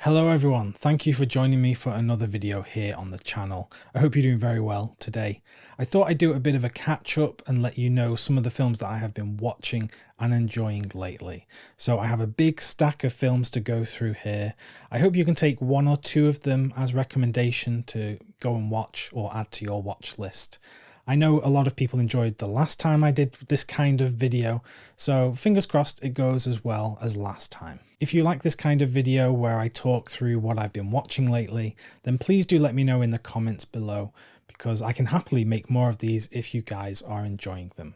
Hello everyone, thank you for joining me for another video here on the channel. I hope you're doing very well today. I thought I'd do a bit of a catch up and let you know some of the films that I have been watching and enjoying lately. So I have a big stack of films to go through here. I hope you can take one or two of them as recommendation to go and watch or add to your watch list. I know a lot of people enjoyed the last time I did this kind of video, so fingers crossed it goes as well as last time. If you like this kind of video where I talk through what I've been watching lately, then please do let me know in the comments below, because I can happily make more of these if you guys are enjoying them.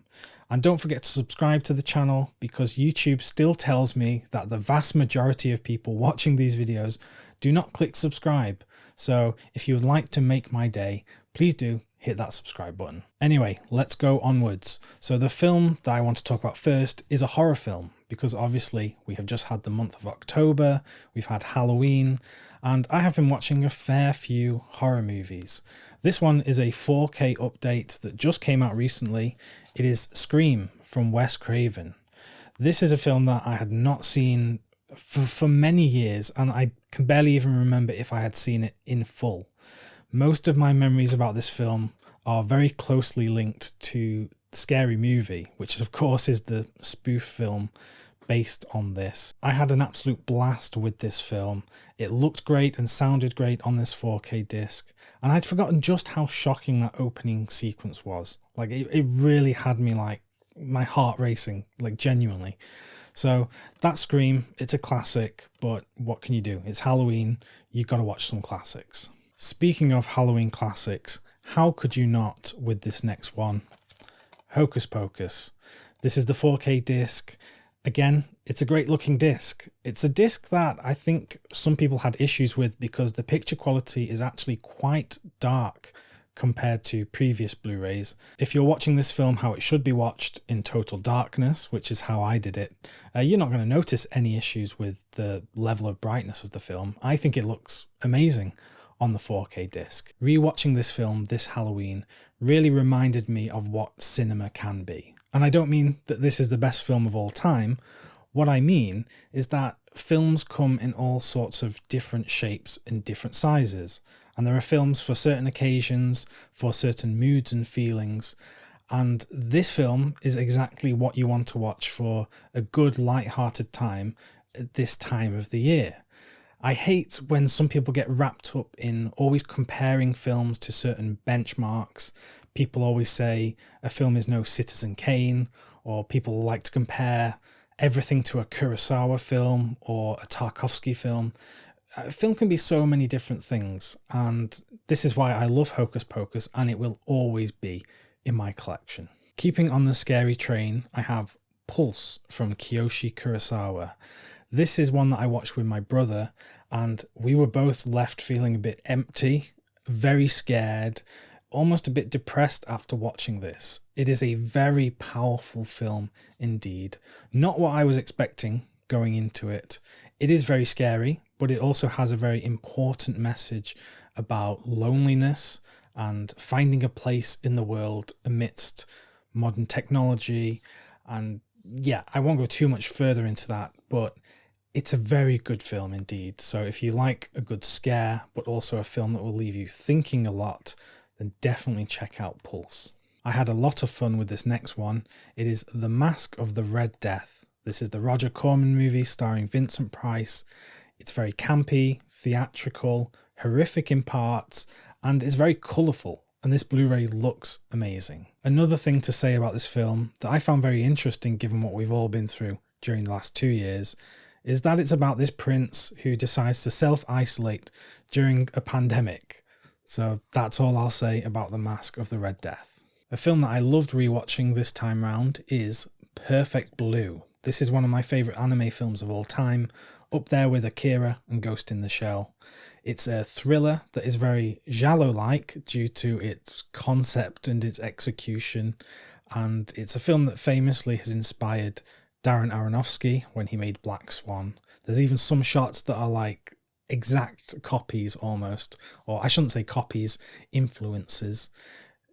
And don't forget to subscribe to the channel, because YouTube still tells me that the vast majority of people watching these videos do not click subscribe. So if you would like to make my day, please do hit that subscribe button. Anyway, let's go onwards. So the film that I want to talk about first is a horror film, because obviously we have just had the month of October, we've had Halloween, and I have been watching a fair few horror movies. This one is a 4K update that just came out recently. It is Scream from Wes Craven. This is a film that I had not seen for many years, and I can barely even remember if I had seen it in full. Most of my memories about this film are very closely linked to Scary Movie, which of course is the spoof film based on this. I had an absolute blast with this film. It looked great and sounded great on this 4K disc, and I'd forgotten just how shocking that opening sequence was. Like it really had me like my heart racing, like genuinely. So that Scream, it's a classic, but what can you do? It's Halloween, you gotta watch some classics. Speaking of Halloween classics, how could you not with this next one? Hocus Pocus. This is the 4K disc. Again, it's a great looking disc. It's a disc that I think some people had issues with because the picture quality is actually quite dark compared to previous Blu-rays. If you're watching this film how it should be watched, in total darkness, which is how I did it, you're not going to notice any issues with the level of brightness of the film. I think it looks amazing on the 4K disc. Rewatching this film this Halloween really reminded me of what cinema can be. And I don't mean that this is the best film of all time. What I mean is that films come in all sorts of different shapes and different sizes. And there are films for certain occasions, for certain moods and feelings. And this film is exactly what you want to watch for a good light-hearted time at this time of the year. I hate when some people get wrapped up in always comparing films to certain benchmarks. People always say a film is no Citizen Kane, or people like to compare everything to a Kurosawa film or a Tarkovsky film. A film can be so many different things, and this is why I love Hocus Pocus, and it will always be in my collection. Keeping on the scary train, I have Pulse from Kiyoshi Kurosawa. This is one that I watched with my brother, and we were both left feeling a bit empty, very scared, almost a bit depressed after watching this. It is a very powerful film indeed. Not what I was expecting going into it. It is very scary, but it also has a very important message about loneliness and finding a place in the world amidst modern technology. And yeah, I won't go too much further into that, but it's a very good film indeed. So if you like a good scare, but also a film that will leave you thinking a lot, then definitely check out Pulse. I had a lot of fun with this next one. It is The Mask of the Red Death. This is the Roger Corman movie starring Vincent Price. It's very campy, theatrical, horrific in parts, and it's very colourful. And this Blu-ray looks amazing. Another thing to say about this film that I found very interesting given what we've all been through during the last 2 years is that it's about this prince who decides to self-isolate during a pandemic. So that's all I'll say about The Mask of the Red Death. A film that I loved rewatching this time round is Perfect Blue. This is one of my favourite anime films of all time, up there with Akira and Ghost in the Shell. It's a thriller that is very giallo-like due to its concept and its execution, and it's a film that famously has inspired Darren Aronofsky when he made Black Swan. There's even some shots that are like exact copies almost, or I shouldn't say copies, influences.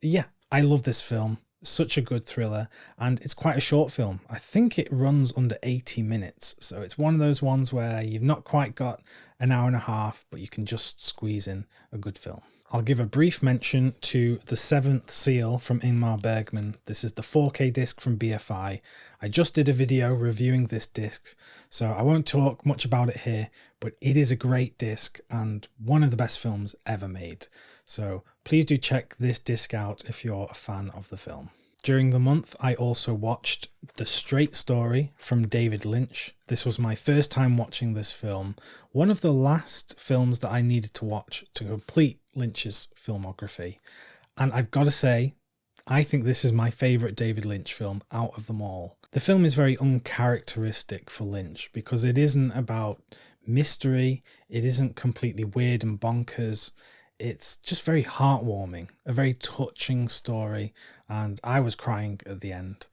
Yeah, I love this film. Such a good thriller, and it's quite a short film. I think it runs under 80 minutes, so it's one of those ones where you've not quite got an hour and a half, but you can just squeeze in a good film. I'll give a brief mention to The Seventh Seal from Ingmar Bergman. This is the 4K disc from BFI. I just did a video reviewing this disc, so I won't talk much about it here, but it is a great disc and one of the best films ever made. So please do check this disc out if you're a fan of the film. During the month, I also watched The Straight Story from David Lynch. This was my first time watching this film, one of the last films that I needed to watch to complete Lynch's filmography. And I've got to say, I think this is my favourite David Lynch film out of them all. The film is very uncharacteristic for Lynch because it isn't about mystery, it isn't completely weird and bonkers. It's just very heartwarming, a very touching story, and I was crying at the end.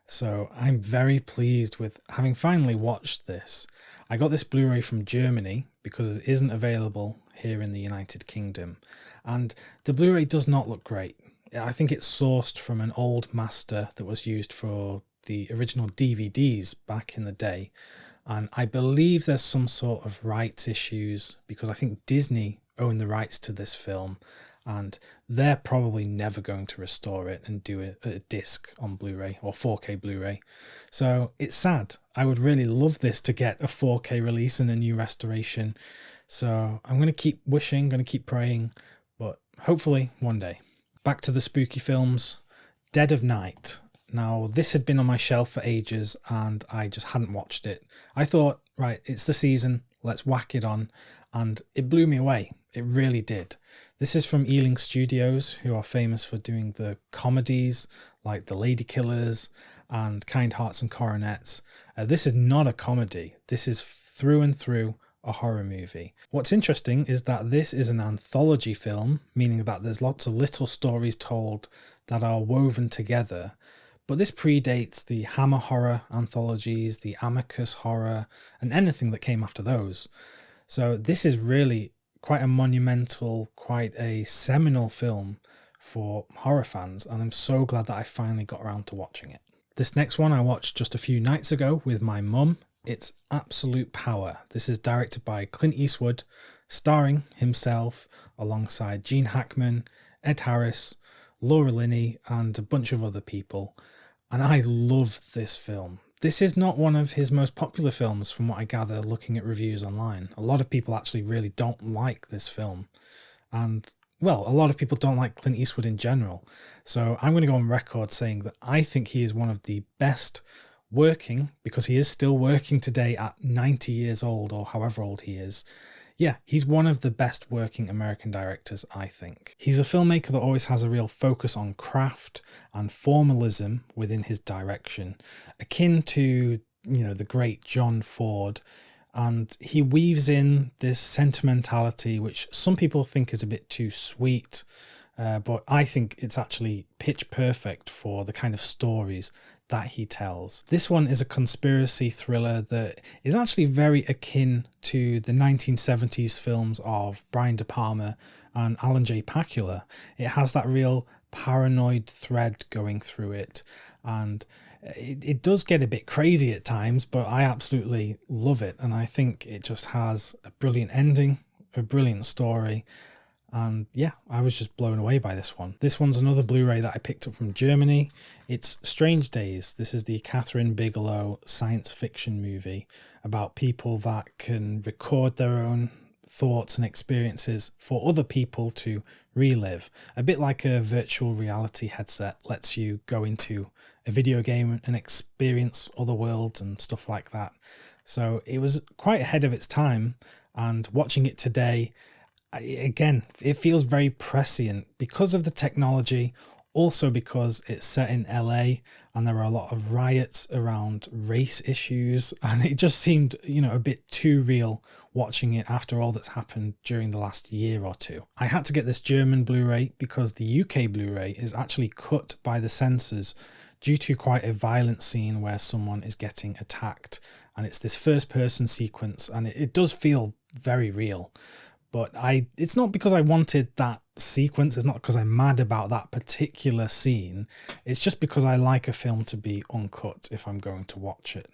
So I'm very pleased with having finally watched this. I got this Blu-ray from Germany because it isn't available here in the United Kingdom, and the Blu-ray does not look great. I think it's sourced from an old master that was used for the original DVDs back in the day, and I believe there's some sort of rights issues because I think Disney own the rights to this film, and they're probably never going to restore it and do a disc on Blu-ray or 4K Blu-ray. So it's sad. I would really love this to get a 4K release and a new restoration. So I'm going to keep wishing, going to keep praying, but hopefully one day. Back to the spooky films. Dead of Night. Now, this had been on my shelf for ages and I just hadn't watched it. I thought, right, it's the season, let's whack it on, and it blew me away. It really did. This is from Ealing Studios, who are famous for doing the comedies like The Lady Killers and Kind Hearts and Coronets. This is not a comedy. This is through and through a horror movie. What's interesting is that this is an anthology film, meaning that there's lots of little stories told that are woven together. But this predates the Hammer horror anthologies, the Amicus horror, and anything that came after those. So this is really quite a monumental, quite a seminal film for horror fans, and I'm so glad that I finally got around to watching it. This next one I watched just a few nights ago with my mum. It's Absolute Power. This is directed by Clint Eastwood, starring himself alongside Gene Hackman, Ed Harris, Laura Linney, and a bunch of other people. And I love this film. This is not one of his most popular films from what I gather looking at reviews online. A lot of people actually really don't like this film. And, well, a lot of people don't like Clint Eastwood in general. So I'm going to go on record saying that I think he is one of the best working, because he is still working today at 90 years old or however old he is. Yeah, he's one of the best working American directors, I think. He's a filmmaker that always has a real focus on craft and formalism within his direction, akin to, the great John Ford. And he weaves in this sentimentality, which some people think is a bit too sweet, but I think it's actually pitch perfect for the kind of stories that he tells. This one is a conspiracy thriller that is actually very akin to the 1970s films of Brian De Palma and Alan J. Pakula. It has that real paranoid thread going through it, and it does get a bit crazy at times, but I absolutely love it, and I think it just has a brilliant ending, a brilliant story. And yeah, I was just blown away by this one. This one's another Blu-ray that I picked up from Germany. It's Strange Days. This is the Catherine Bigelow science fiction movie about people that can record their own thoughts and experiences for other people to relive. A bit like a virtual reality headset lets you go into a video game and experience other worlds and stuff like that. So it was quite ahead of its time, and watching it today, again, it feels very prescient because of the technology, also because it's set in LA and there are a lot of riots around race issues, and it just seemed, a bit too real watching it after all that's happened during the last year or two. I had to get this German Blu-ray because the UK Blu-ray is actually cut by the censors due to quite a violent scene where someone is getting attacked, and it's this first person sequence, and it does feel very real. But it's not because I wanted that sequence. It's not because I'm mad about that particular scene. It's just because I like a film to be uncut if I'm going to watch it.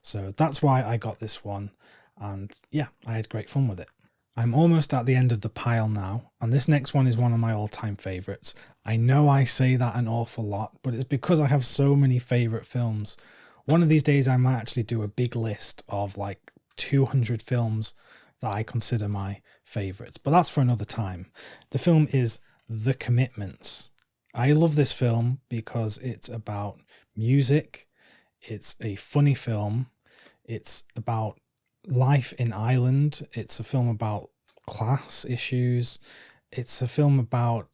So that's why I got this one. And yeah, I had great fun with it. I'm almost at the end of the pile now, and this next one is one of my all-time favourites. I know I say that an awful lot, but it's because I have so many favourite films. One of these days I might actually do a big list of like 200 films that I consider my favourites, but that's for another time. The film is The Commitments. I love this film because it's about music, it's a funny film, it's about life in Ireland, it's a film about class issues, it's a film about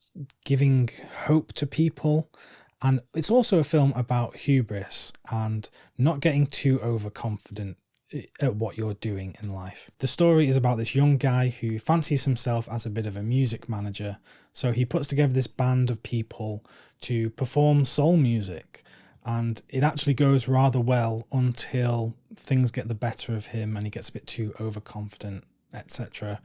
giving hope to people, and it's also a film about hubris and not getting too overconfident at what you're doing in life. The story is about this young guy who fancies himself as a bit of a music manager, so he puts together this band of people to perform soul music, and it actually goes rather well until things get the better of him and he gets a bit too overconfident, etc.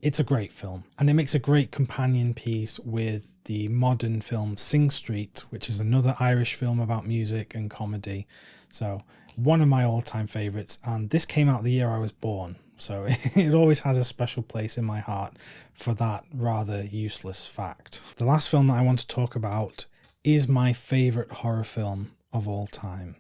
It's a great film, and it makes a great companion piece with the modern film Sing Street, which is another Irish film about music and comedy. So one of my all-time favourites, and this came out the year I was born, so it always has a special place in my heart for that rather useless fact. The last film that I want to talk about is my favourite horror film of all time,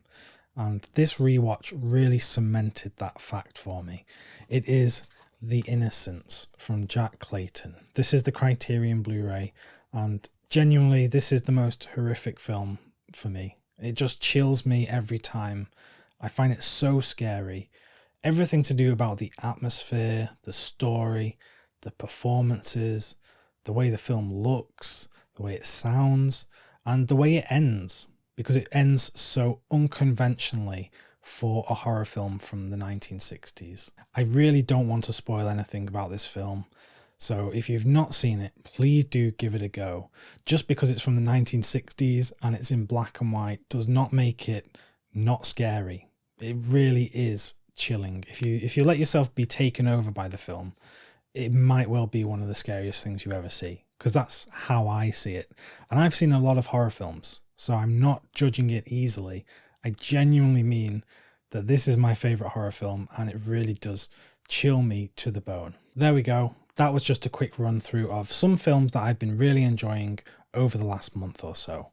and this rewatch really cemented that fact for me. It is The Innocents from Jack Clayton. This is the Criterion Blu-ray, and genuinely this is the most horrific film for me. It just chills me every time. I find it so scary. Everything to do about the atmosphere, the story, the performances, the way the film looks, the way it sounds, and the way it ends, because it ends so unconventionally for a horror film from the 1960s. I really don't want to spoil anything about this film, so if you've not seen it, please do give it a go. Just because it's from the 1960s and it's in black and white does not make it not scary. It really is chilling. If you let yourself be taken over by the film, it might well be one of the scariest things you ever see, because that's how I see it. And I've seen a lot of horror films, so I'm not judging it easily. I genuinely mean that this is my favourite horror film, and it really does chill me to the bone. There we go. That was just a quick run through of some films that I've been really enjoying over the last month or so.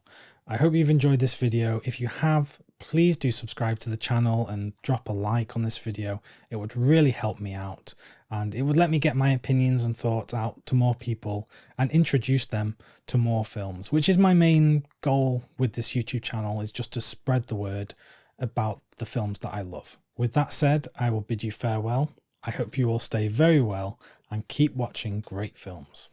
I hope you've enjoyed this video. If you have, please do subscribe to the channel and drop a like on this video. It would really help me out, and it would let me get my opinions and thoughts out to more people and introduce them to more films, which is my main goal with this YouTube channel, is just to spread the word about the films that I love. With that said, I will bid you farewell. I hope you all stay very well and keep watching great films.